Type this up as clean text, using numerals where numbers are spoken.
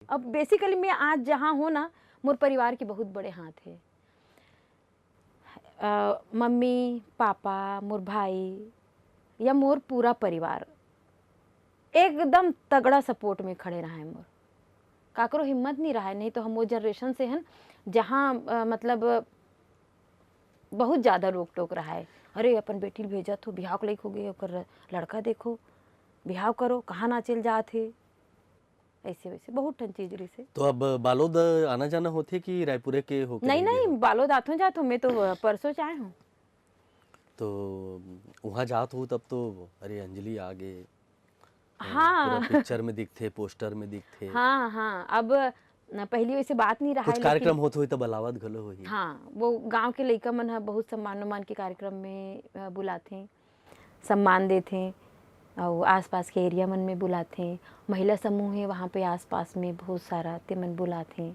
अब बेसिकली मैं आज जहाँ हूँ ना, मोर परिवार के बहुत बड़े हाथ है। मम्मी पापा, मोर भाई या मोर पूरा परिवार एकदम तगड़ा सपोर्ट में खड़े रहा है। मोर काकरो हिम्मत नहीं रहा है। नहीं तो हम वो जनरेशन से हैं जहाँ मतलब बहुत ज़्यादा रोक टोक रहा है। अरे अपन बेटी भेजा तो बिहाव के लायक हो गए, ओकर लड़का देखो, बिहाव करो, कहाँ ना चल जाते, ऐसे वैसे बहुत ठन चीज रही से। तो अब बालोद आना जाना होथे कि रायपुरे के होके नहीं रह गए नहीं, हो? बालोद आथों जात हूँ मैं तो, परसों से आए हूँ। तो वहाँ जात हो तब तो अरे अंजलि आ गए, पूरा हाँ पिक्चर में दिखते, पोस्टर में दिखते। हाँ हाँ, अब पहली वैसे बात नहीं रहा कुछ है, लेकिन कार्यक्रम होते हुए तब अलावत घलो होही। हाँ, वो गांव के लइका मन ह बहुत सम्मान उम्मान के कार्यक्रम में बुलाथे, सम्मान देथे और आसपास के एरिया मन में बुलाथे। महिला समूह है वहाँ पे आसपास में बहुत सारा, ते मन बुलाथे।